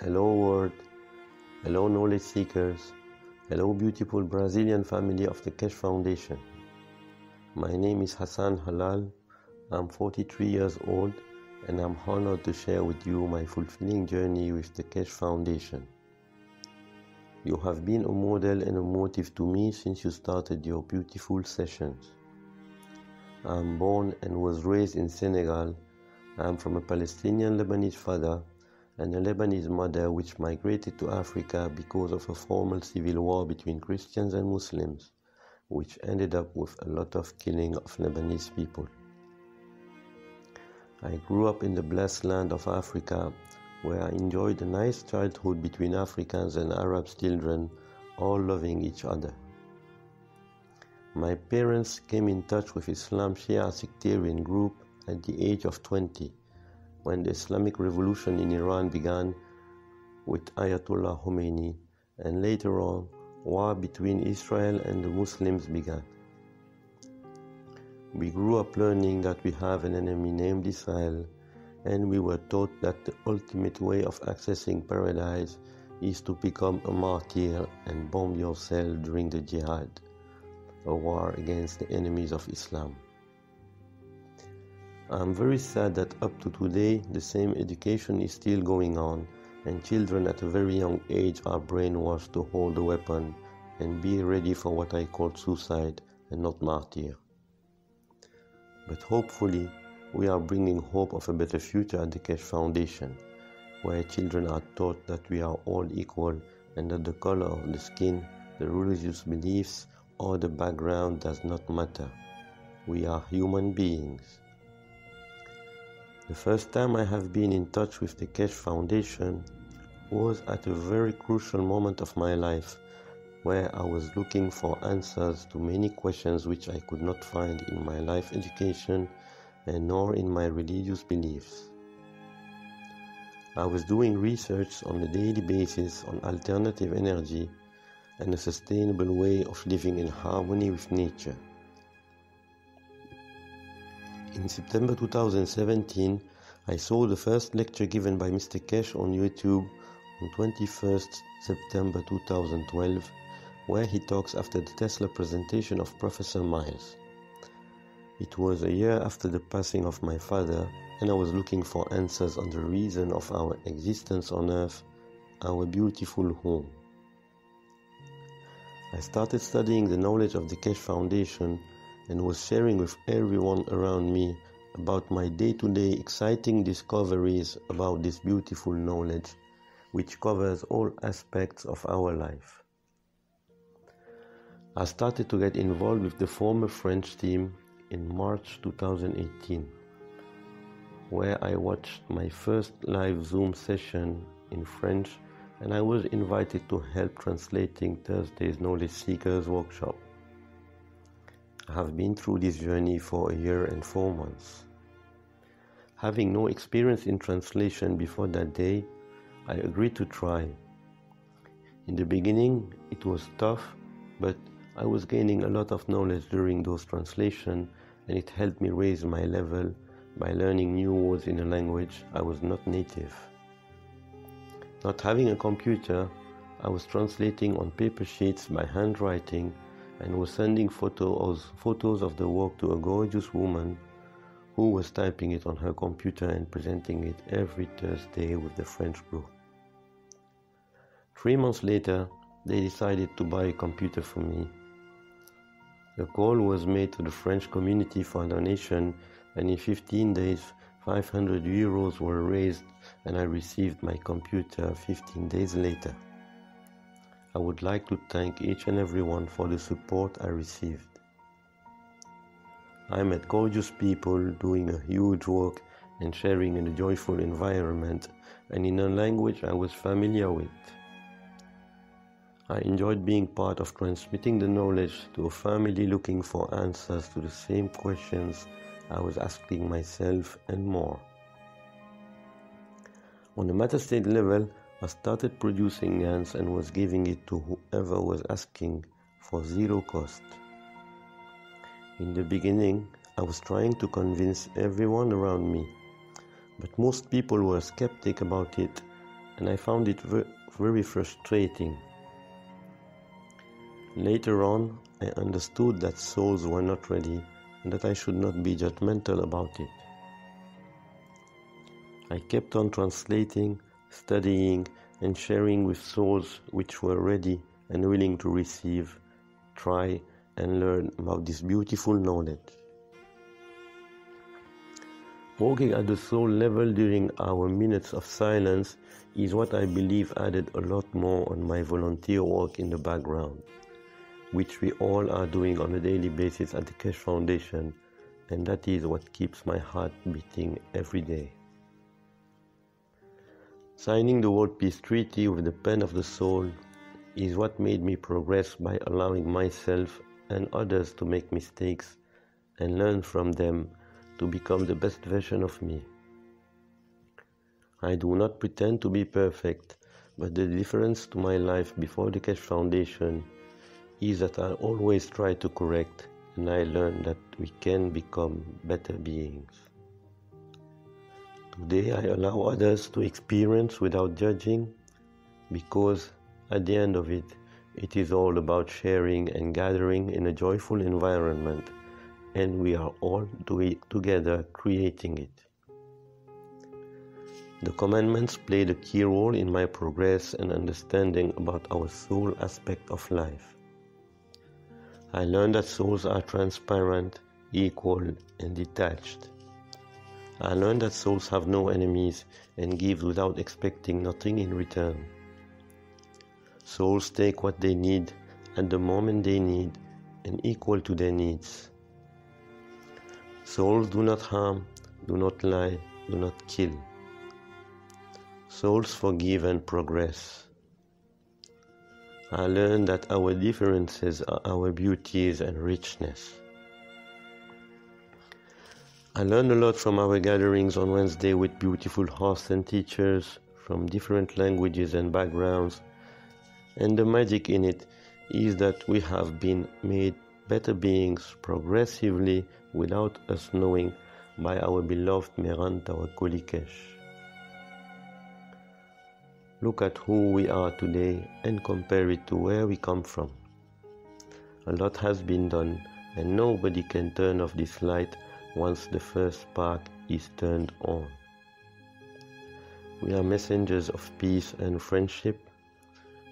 Hello world, hello knowledge seekers, hello beautiful Brazilian family of the Keshe Foundation. My name is Hassan Hallal. I'm 43 years old and I'm honored to share with you my fulfilling journey with the Keshe Foundation. You have been a model and a motive to me since you started your beautiful sessions. I'm born and was raised in Senegal. I'm from a Palestinian Lebanese father and a Lebanese mother which migrated to Africa because of a formal civil war between Christians and Muslims, which ended up with a lot of killing of Lebanese people. I grew up in the blessed land of Africa, where I enjoyed a nice childhood between Africans and Arabs children, all loving each other. My parents came in touch with Islam Shia sectarian group at the age of 20, when the Islamic Revolution in Iran began with Ayatollah Khomeini, and later on, war between Israel and the Muslims began. We grew up learning that we have an enemy named Israel, and we were taught that the ultimate way of accessing paradise is to become a martyr and bomb yourself during the jihad, a war against the enemies of Islam. I'm very sad that up to today the same education is still going on, and children at a very young age are brainwashed to hold a weapon and be ready for what I call suicide and not martyr. But hopefully we are bringing hope of a better future at the Keshe Foundation, where children are taught that we are all equal and that the color of the skin, the religious beliefs, or the background does not matter. We are human beings. The first time I have been in touch with the Keshe Foundation was at a very crucial moment of my life, where I was looking for answers to many questions which I could not find in my life education and nor in my religious beliefs. I was doing research on a daily basis on alternative energy and a sustainable way of living in harmony with nature. In September 2017, I saw the first lecture given by Mr. Keshe on YouTube on 21st September 2012, where he talks after the Tesla presentation of Professor Miles. It was a year after the passing of my father, and I was looking for answers on the reason of our existence on Earth, our beautiful home. I started studying the knowledge of the Keshe Foundation and was sharing with everyone around me about my day-to-day exciting discoveries about this beautiful knowledge, which covers all aspects of our life. I started to get involved with the former French team in March 2018, where I watched my first live Zoom session in French, and I was invited to help translating Thursday's Knowledge Seekers workshop. I have been through this journey for a year and 4 months. Having no experience in translation before that day, I agreed to try. In the beginning, it was tough, but I was gaining a lot of knowledge during those translations, and it helped me raise my level by learning new words in a language I was not native. Not having a computer, I was translating on paper sheets by handwriting and was sending photos of the work to a gorgeous woman who was typing it on her computer and presenting it every Thursday with the French group. 3 months later, they decided to buy a computer for me. A call was made to the French community for a donation, and in 15 days, 500 euros were raised, and I received my computer 15 days later. I would like to thank each and everyone for the support I received. I met gorgeous people doing a huge work and sharing in a joyful environment and in a language I was familiar with. I enjoyed being part of transmitting the knowledge to a family looking for answers to the same questions I was asking myself and more. On a meta-state level, I started producing GANs and was giving it to whoever was asking for zero cost. In the beginning, I was trying to convince everyone around me, but most people were skeptic about it and I found it very frustrating. Later on, I understood that souls were not ready and that I should not be judgmental about it. I kept on translating, studying, and sharing with souls which were ready and willing to receive, try, and learn about this beautiful knowledge. Working at the soul level during our minutes of silence is what I believe added a lot more on my volunteer work in the background, which we all are doing on a daily basis at the Keshe Foundation, and that is what keeps my heart beating every day. Signing the World Peace Treaty with the pen of the soul is what made me progress by allowing myself and others to make mistakes and learn from them to become the best version of me. I do not pretend to be perfect, but the difference to my life before the Keshe Foundation is that I always try to correct, and I learned that we can become better beings. Today I allow others to experience without judging, because at the end of it, it is all about sharing and gathering in a joyful environment, and we are all together creating it. The commandments played a key role in my progress and understanding about our soul aspect of life. I learned that souls are transparent, equal, and detached. I learned that souls have no enemies and give without expecting nothing in return. Souls take what they need at the moment they need and equal to their needs. Souls do not harm, do not lie, do not kill. Souls forgive and progress. I learned that our differences are our beauties and richness. I learned a lot from our gatherings on Wednesday with beautiful hosts and teachers from different languages and backgrounds, and the magic in it is that we have been made better beings progressively without us knowing by our beloved Mehran Tavakoli Keshe. Look at who we are today and compare it to where we come from. A lot has been done, and nobody can turn off this light once the first spark is turned on. We are messengers of peace and friendship.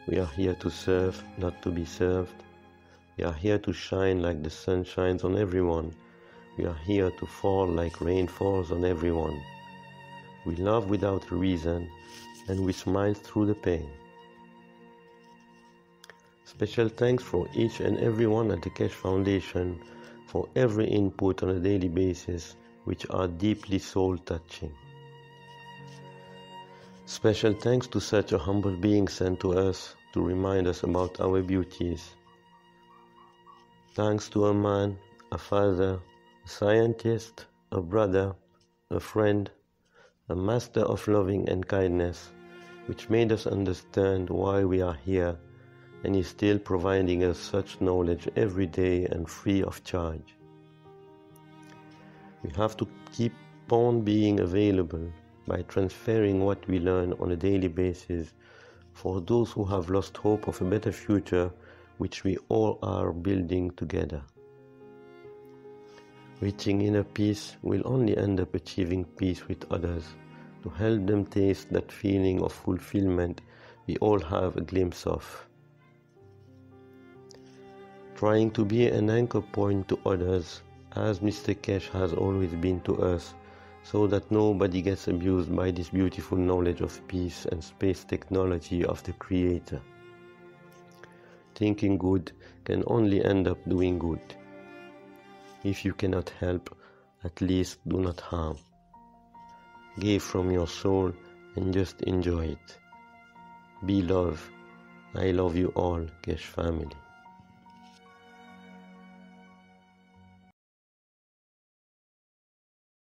We are here to serve, not to be served. We are here to shine like the sun shines on everyone. We are here to fall like rain falls on everyone. We love without reason, and we smile through the pain. Special thanks for each and everyone at the Keshe Foundation for every input on a daily basis, which are deeply soul-touching. Special thanks to such a humble being sent to us to remind us about our beauties. Thanks to a man, a father, a scientist, a brother, a friend, a master of loving and kindness, which made us understand why we are here and is still providing us such knowledge every day and free of charge. We have to keep on being available by transferring what we learn on a daily basis for those who have lost hope of a better future, which we all are building together. Reaching inner peace will only end up achieving peace with others, to help them taste that feeling of fulfillment we all have a glimpse of. Trying to be an anchor point to others, as Mr. Keshe has always been to us, so that nobody gets abused by this beautiful knowledge of peace and space technology of the Creator. Thinking good can only end up doing good. If you cannot help, at least do not harm. Give from your soul and just enjoy it. Be love. I love you all, Keshe family.